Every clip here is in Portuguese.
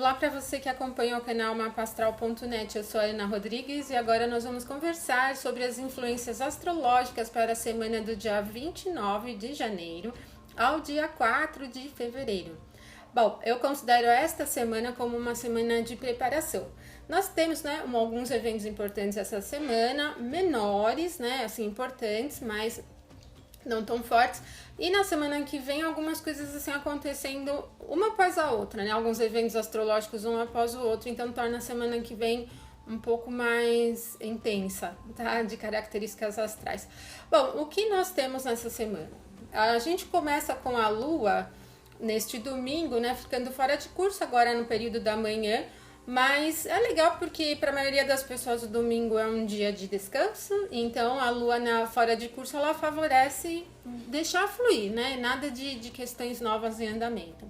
Olá para você que acompanha o canal mapastral.net, eu sou a Ana Rodrigues e agora nós vamos conversar sobre as influências astrológicas para a semana do dia 29 de janeiro ao dia 4 de fevereiro. Bom, eu considero esta semana como uma semana de preparação. Nós temos, alguns eventos importantes essa semana, menores, assim, importantes, mas não tão fortes, e na semana que vem algumas coisas assim acontecendo uma após a outra, alguns eventos astrológicos um após o outro, então torna a semana que vem um pouco mais intensa, tá? De características astrais. Bom, o que nós temos nessa semana? A gente começa com a Lua neste domingo, ficando fora de curso agora no período da manhã. Mas é legal porque para a maioria das pessoas o domingo é um dia de descanso, então a Lua fora de curso ela favorece deixar fluir, nada de questões novas em andamento.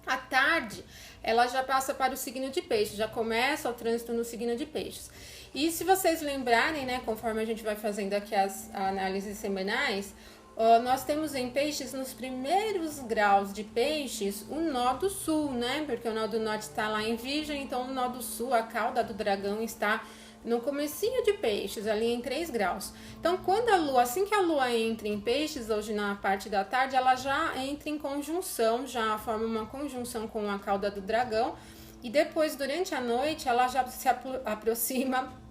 À tarde ela já passa para o signo de Peixes, já começa o trânsito no signo de Peixes. E se vocês lembrarem, conforme a gente vai fazendo aqui as análises semanais, nós temos em Peixes, nos primeiros graus de Peixes, o nó do sul, porque o nó do norte está lá em Virgem, então o nó do sul, a cauda do dragão, está no comecinho de Peixes, ali em 3 graus. Então, assim que a Lua entra em Peixes, hoje na parte da tarde, ela já entra em conjunção, já forma uma conjunção com a cauda do dragão, e depois, durante a noite, ela já se aproxima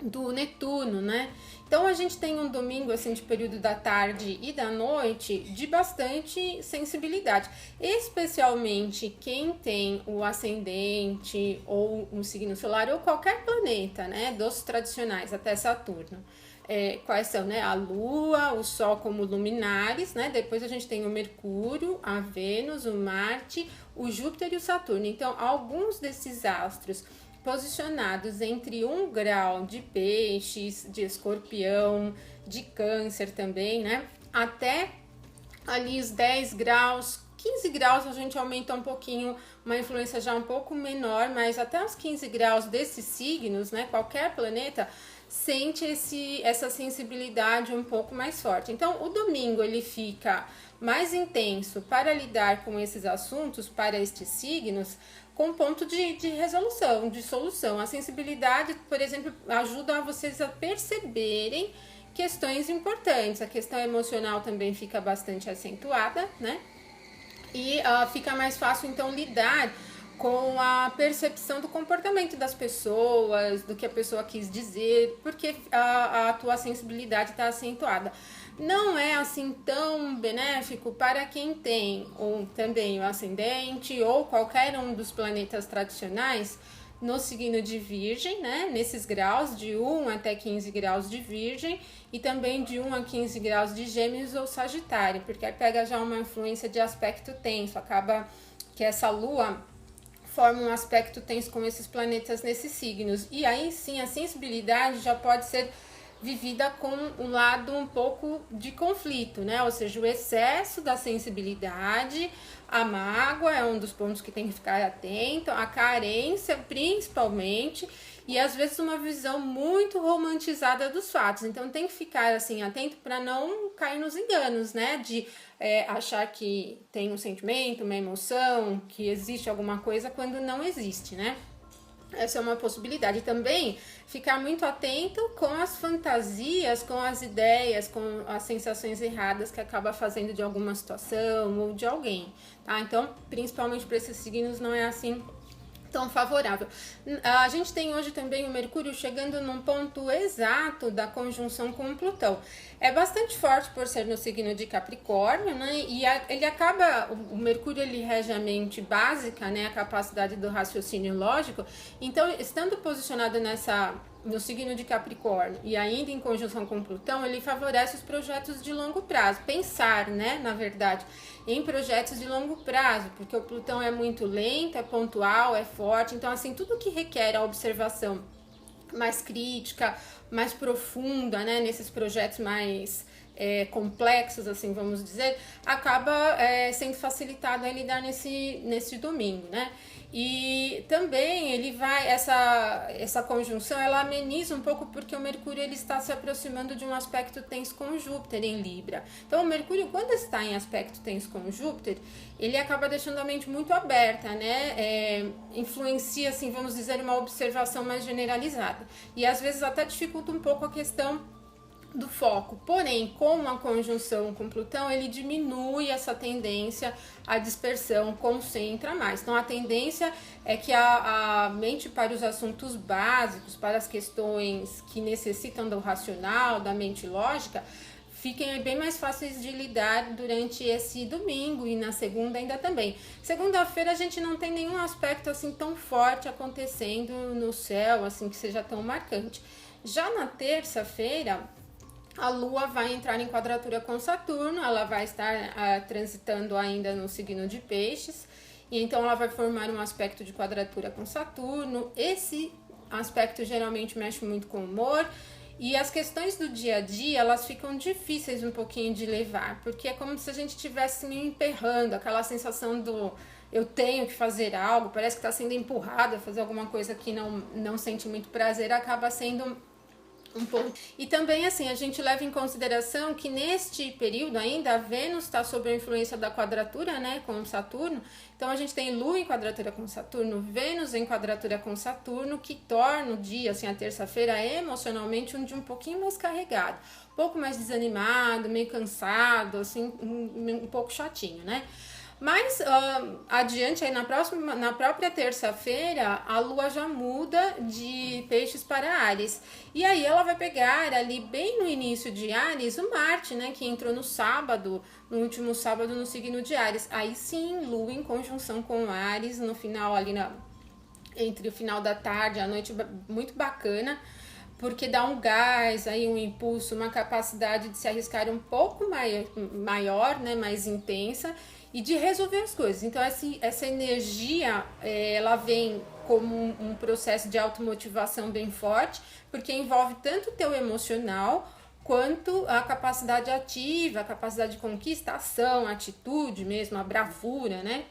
do Netuno, Então a gente tem um domingo assim de período da tarde e da noite de bastante sensibilidade, especialmente quem tem o ascendente ou um signo solar ou qualquer planeta, dos tradicionais até Saturno. Quais são, a Lua, o Sol como luminares, depois a gente tem o Mercúrio, a Vênus, o Marte, o Júpiter e o Saturno. Então alguns desses astros posicionados entre 1 grau de Peixes, de Escorpião, de Câncer também, até ali os 10 graus, 15 graus a gente aumenta um pouquinho, uma influência já um pouco menor, mas até os 15 graus desses signos, qualquer planeta sente essa sensibilidade um pouco mais forte. Então, o domingo ele fica mais intenso para lidar com esses assuntos, para estes signos, com ponto de resolução, de solução. A sensibilidade, por exemplo, ajuda vocês a perceberem questões importantes. A questão emocional também fica bastante acentuada, E fica mais fácil, então, lidar com a percepção do comportamento das pessoas, do que a pessoa quis dizer, porque a tua sensibilidade está acentuada. Não é assim tão benéfico para quem tem ou também o ascendente ou qualquer um dos planetas tradicionais no signo de Virgem, nesses graus de 1 até 15 graus de Virgem e também de 1 a 15 graus de Gêmeos ou Sagitário, porque aí pega já uma influência de aspecto tenso, acaba que essa Lua forma um aspecto tenso com esses planetas nesses signos. E aí sim a sensibilidade já pode ser vivida com um lado um pouco de conflito, ou seja, o excesso da sensibilidade, a mágoa é um dos pontos que tem que ficar atento, a carência principalmente, e às vezes uma visão muito romantizada dos fatos. Então tem que ficar assim atento para não cair nos enganos, de achar que tem um sentimento, uma emoção, que existe alguma coisa quando não existe, Essa é uma possibilidade. Também ficar muito atento com as fantasias, com as ideias, com as sensações erradas que acaba fazendo de alguma situação ou de alguém, tá? Então, principalmente para esses signos não é assim tão favorável. A gente tem hoje também o Mercúrio chegando num ponto exato da conjunção com o Plutão. É bastante forte por ser no signo de Capricórnio, E ele acaba, o Mercúrio ele rege a mente básica, a capacidade do raciocínio lógico. Então, estando posicionado no signo de Capricórnio e ainda em conjunção com Plutão, ele favorece os projetos de longo prazo. Pensar, na verdade, em projetos de longo prazo, porque o Plutão é muito lento, é pontual, é forte. Então, assim, tudo que requer a observação mais crítica, mais profunda, nesses projetos mais complexos, assim, vamos dizer, acaba sendo facilitado a lidar nesse domingo, E também ele vai, essa conjunção, ela ameniza um pouco porque o Mercúrio ele está se aproximando de um aspecto tenso com Júpiter em Libra. Então o Mercúrio, quando está em aspecto tenso com Júpiter, ele acaba deixando a mente muito aberta, né? Influencia, assim, vamos dizer, uma observação mais generalizada. E às vezes até dificulta um pouco a questão do foco, porém com a conjunção com Plutão ele diminui essa tendência à dispersão, concentra mais. Então a tendência é que a mente para os assuntos básicos, para as questões que necessitam do racional, da mente lógica, fiquem bem mais fáceis de lidar durante esse domingo e na segunda ainda também. Segunda-feira a gente não tem nenhum aspecto assim tão forte acontecendo no céu, assim que seja tão marcante. Já na terça-feira a Lua vai entrar em quadratura com Saturno, ela vai estar transitando ainda no signo de Peixes, e então ela vai formar um aspecto de quadratura com Saturno. Esse aspecto geralmente mexe muito com o humor, e as questões do dia a dia, elas ficam difíceis um pouquinho de levar, porque é como se a gente estivesse me emperrando, aquela sensação do eu tenho que fazer algo, parece que está sendo empurrado a fazer alguma coisa que não sente muito prazer, acaba sendo um pouco. E também assim, a gente leva em consideração que neste período ainda a Vênus está sob a influência da quadratura, né, com Saturno. Então a gente tem Lua em quadratura com Saturno, Vênus em quadratura com Saturno, que torna o dia, assim, a terça-feira emocionalmente um dia um pouquinho mais carregado, um pouco mais desanimado, meio cansado, assim, um pouco chatinho, né? Mas adiante, aí na própria terça-feira, a Lua já muda de Peixes para Áries. E aí ela vai pegar ali, bem no início de Áries, o Marte, né? Que entrou no sábado, no último sábado, no signo de Áries. Aí sim, Lua em conjunção com Áries, no final ali, entre o final da tarde e a noite, muito bacana. Porque dá um gás, aí um impulso, uma capacidade de se arriscar um pouco maior, né, mais intensa, e de resolver as coisas. Então essa energia, ela vem como um processo de automotivação bem forte, porque envolve tanto o teu emocional quanto a capacidade ativa, a capacidade de conquista, a ação, a atitude mesmo, a bravura, né?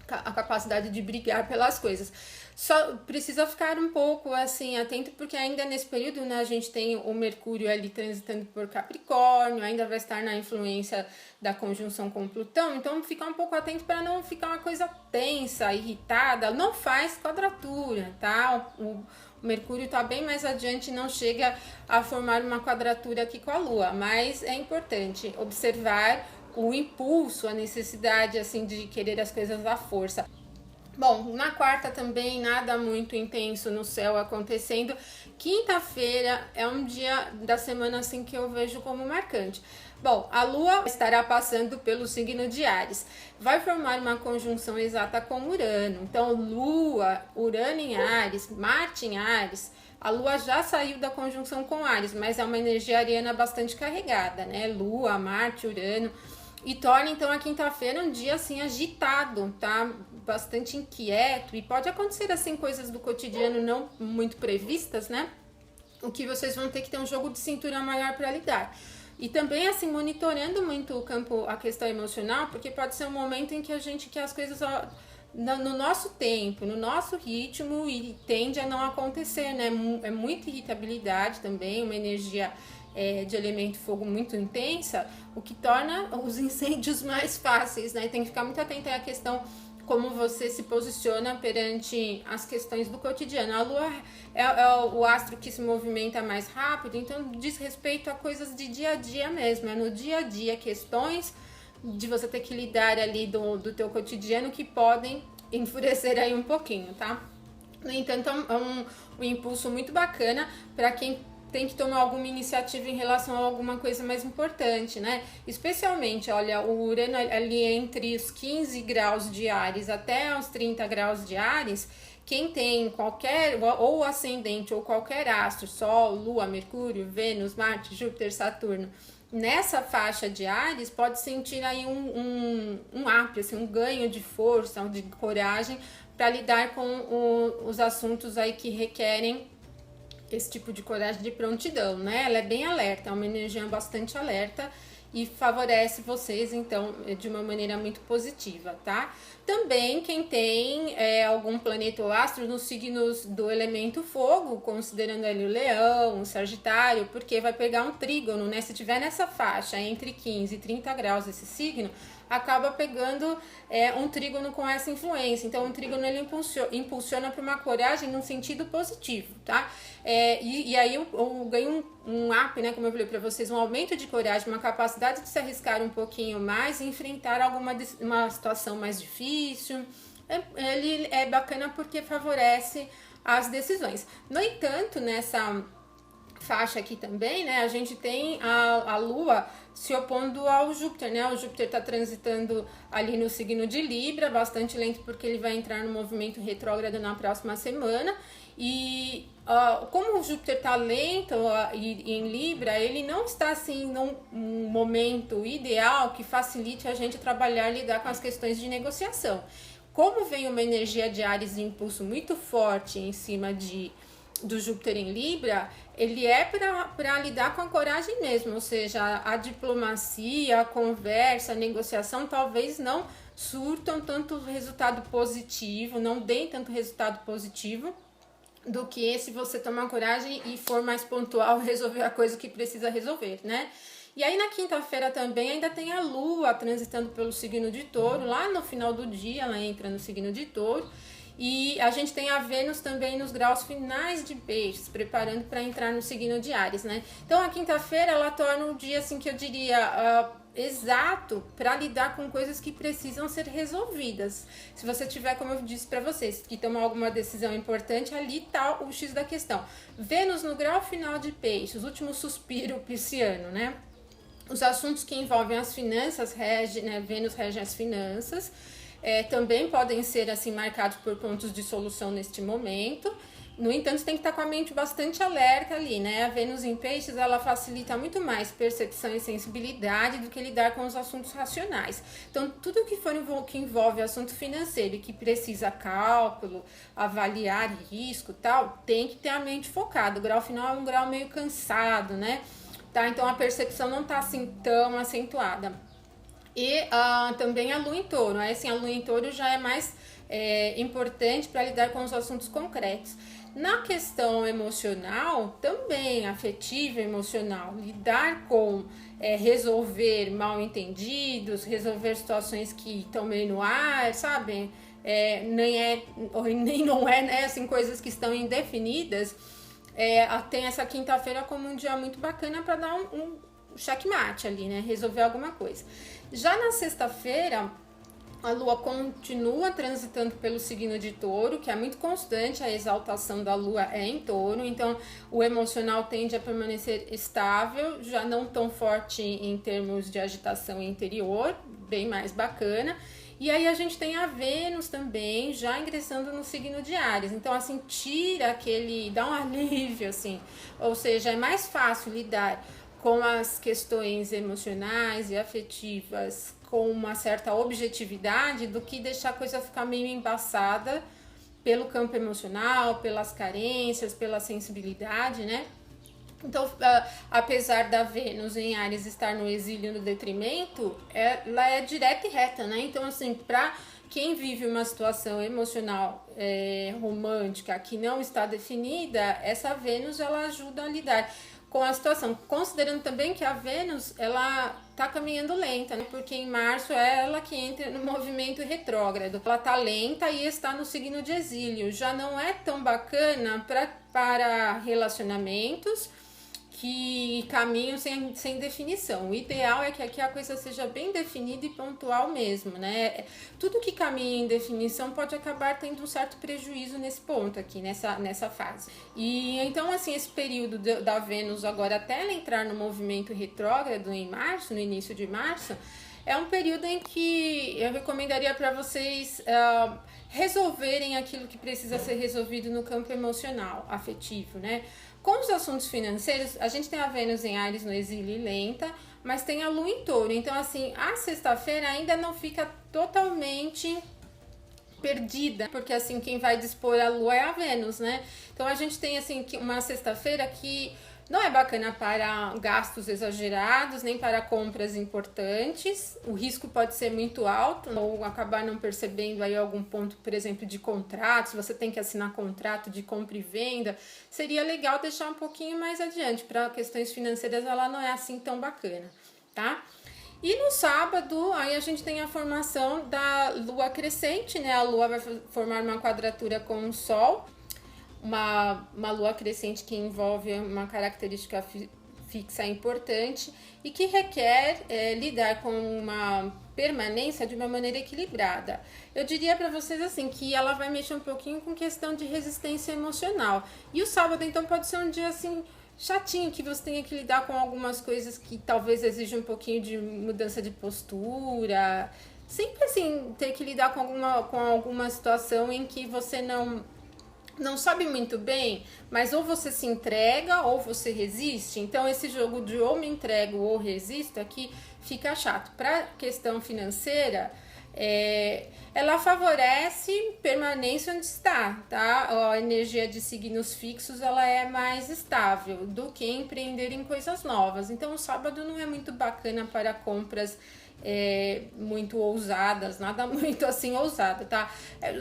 A capacidade de brigar pelas coisas. Só precisa ficar um pouco assim atento, porque ainda nesse período, né, a gente tem o Mercúrio ali transitando por Capricórnio, ainda vai estar na influência da conjunção com Plutão, então ficar um pouco atento para não ficar uma coisa tensa, irritada. Não faz quadratura, tá? O Mercúrio está bem mais adiante, não chega a formar uma quadratura aqui com a Lua, mas é importante observar o impulso, a necessidade assim de querer as coisas à força. Bom, na quarta também nada muito intenso no céu acontecendo. Quinta-feira é um dia da semana assim que eu vejo como marcante. Bom, a Lua estará passando pelo signo de Áries. Vai formar uma conjunção exata com Urano. Então, Lua, Urano em Áries, Marte em Áries. A Lua já saiu da conjunção com Áries, mas é uma energia ariana bastante carregada, né? Lua, Marte, Urano. E torna então a quinta-feira um dia assim agitado, tá? Bastante inquieto, e pode acontecer assim coisas do cotidiano não muito previstas, né? O que vocês vão ter que ter um jogo de cintura maior para lidar. E também assim monitorando muito o campo, a questão emocional, porque pode ser um momento em que a gente quer as coisas no nosso tempo, no nosso ritmo, e tende a não acontecer, né? É muita irritabilidade também, uma energia de elemento fogo muito intensa, o que torna os incêndios mais fáceis, né? Tem que ficar muito atento à questão como você se posiciona perante as questões do cotidiano. A Lua é o astro que se movimenta mais rápido, então diz respeito a coisas de dia a dia mesmo, é no dia a dia, questões de você ter que lidar ali do teu cotidiano que podem enfurecer aí um pouquinho, tá? No entanto, é um impulso muito bacana para quem tem que tomar alguma iniciativa em relação a alguma coisa mais importante, né? Especialmente, olha, o Urano ali entre os 15 graus de Áries até os 30 graus de Áries, quem tem qualquer, ou ascendente, ou qualquer astro, Sol, Lua, Mercúrio, Vênus, Marte, Júpiter, Saturno, nessa faixa de Áries, pode sentir aí um up, assim, um ganho de força, de coragem, para lidar com os assuntos aí que requerem esse tipo de coragem, de prontidão, né? Ela é bem alerta, é uma energia bastante alerta, e favorece vocês, então, de uma maneira muito positiva, tá? Também quem tem algum planeta ou astro nos signos do elemento fogo, considerando ali o leão, o sagitário, porque vai pegar um trígono, né? Se tiver nessa faixa entre 15 e 30 graus esse signo, acaba pegando um trígono com essa influência. Então, o trígono ele impulsiona para uma coragem num sentido positivo, tá? E aí eu ganho um up, né? Como eu falei para vocês, um aumento de coragem, uma capacidade de se arriscar um pouquinho mais e enfrentar uma situação mais difícil. Ele é bacana porque favorece as decisões. No entanto, nessa faixa aqui também, né, a gente tem a Lua se opondo ao Júpiter, né? O Júpiter está transitando ali no signo de Libra, bastante lento porque ele vai entrar no movimento retrógrado na próxima semana. E como o Júpiter está lento e em Libra, ele não está assim num momento ideal que facilite a gente trabalhar e lidar com as questões de negociação. Como vem uma energia de Áries de impulso muito forte em cima do Júpiter em Libra, ele é para lidar com a coragem mesmo, ou seja, a diplomacia, a conversa, a negociação talvez não surtam tanto resultado positivo, não deem tanto resultado positivo do que se você tomar coragem e for mais pontual resolver a coisa que precisa resolver, né? E aí na quinta-feira também ainda tem a Lua transitando pelo signo de Touro, lá no final do dia ela entra no signo de Touro. E a gente tem a Vênus também nos graus finais de Peixes, preparando para entrar no signo de Áries, né? Então a quinta-feira ela torna um dia assim que eu diria exato para lidar com coisas que precisam ser resolvidas. Se você tiver, como eu disse para vocês, que tomar alguma decisão importante, ali tá o X da questão. Vênus no grau final de Peixes, último suspiro pisciano, né? Os assuntos que envolvem as finanças, Vênus rege as finanças. Também podem ser assim marcados por pontos de solução neste momento. No entanto, você tem que estar com a mente bastante alerta ali, né? A Vênus em Peixes, ela facilita muito mais percepção e sensibilidade do que lidar com os assuntos racionais. Então, tudo que envolve assunto financeiro e que precisa cálculo, avaliar risco e tal, tem que ter a mente focada. O grau final é um grau meio cansado, né? Tá? Então, a percepção não está assim tão acentuada. E também a Lua em Touro. Aí, assim, a Lua em Touro já é mais importante para lidar com os assuntos concretos. Na questão emocional, também afetiva, emocional, lidar com resolver mal entendidos, resolver situações que estão meio no ar, sabe? Nem não é, né? Assim, coisas que estão indefinidas. Tem essa quinta-feira como um dia muito bacana para dar um checkmate ali, né? Resolver alguma coisa. Já na sexta-feira, a Lua continua transitando pelo signo de Touro, que é muito constante, a exaltação da Lua é em Touro, então o emocional tende a permanecer estável, já não tão forte em termos de agitação interior, bem mais bacana. E aí a gente tem a Vênus também já ingressando no signo de Áries, então assim, dá um alívio, assim, ou seja, é mais fácil lidar com as questões emocionais e afetivas com uma certa objetividade do que deixar a coisa ficar meio embaçada pelo campo emocional, pelas carências, pela sensibilidade, né? Então, apesar da Vênus em Áries estar no exílio, no detrimento, ela é direta e reta, né? Então, assim, para quem vive uma situação emocional romântica que não está definida, essa Vênus ela ajuda a lidar com a situação, considerando também que a Vênus ela tá caminhando lenta, né? Porque em março é ela que entra no movimento retrógrado. Ela tá lenta e está no signo de exílio. Já não é tão bacana para relacionamentos que caminham sem definição. O ideal é que aqui a coisa seja bem definida e pontual mesmo, né? Tudo que caminha em definição pode acabar tendo um certo prejuízo nesse ponto aqui, nessa fase. E então, assim, esse período da Vênus agora até ela entrar no movimento retrógrado em março, no início de março, é um período em que eu recomendaria para vocês resolverem aquilo que precisa ser resolvido no campo emocional, afetivo, né? Com os assuntos financeiros, a gente tem a Vênus em Áries no exílio e lenta, mas tem a Lua em Touro. Então, assim, a sexta-feira ainda não fica totalmente perdida, porque, assim, quem vai dispor a Lua é a Vênus, né? Então, a gente tem, assim, uma sexta-feira que Não é bacana para gastos exagerados, nem para compras importantes. O risco pode ser muito alto ou acabar não percebendo aí algum ponto, por exemplo, de contrato. Se você tem que assinar contrato de compra e venda, seria legal deixar um pouquinho mais adiante. Para questões financeiras, ela não é assim tão bacana, tá? E no sábado, aí a gente tem a formação da lua crescente, né? A lua vai formar uma quadratura com o sol. Uma lua crescente que envolve uma característica fixa importante e que requer lidar com uma permanência de uma maneira equilibrada. Eu diria para vocês assim que ela vai mexer um pouquinho com questão de resistência emocional. E o sábado então pode ser um dia assim chatinho, que você tenha que lidar com algumas coisas que talvez exijam um pouquinho de mudança de postura. Sempre assim, ter que lidar com alguma situação em que você não sabe muito bem, mas ou você se entrega ou você resiste. Então esse jogo de ou me entrego ou resisto aqui fica chato. Para questão financeira, ela favorece permanência onde está, tá? A energia de signos fixos ela é mais estável do que empreender em coisas novas. Então o sábado não é muito bacana para compras muito ousadas, nada muito assim ousado, tá?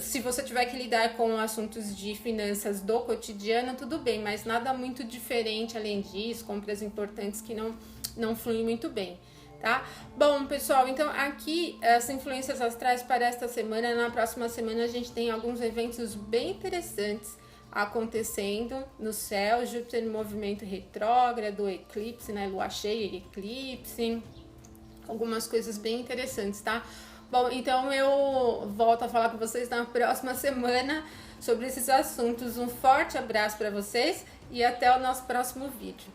Se você tiver que lidar com assuntos de finanças do cotidiano, tudo bem, mas nada muito diferente além disso, compras importantes que não fluem muito bem, tá? Bom, pessoal, então aqui as influências astrais para esta semana. Na próxima semana a gente tem alguns eventos bem interessantes acontecendo no céu. Júpiter em movimento retrógrado, eclipse, né? Lua cheia e eclipse. Algumas coisas bem interessantes, tá? Bom, então eu volto a falar com vocês na próxima semana sobre esses assuntos. Um forte abraço para vocês e até o nosso próximo vídeo.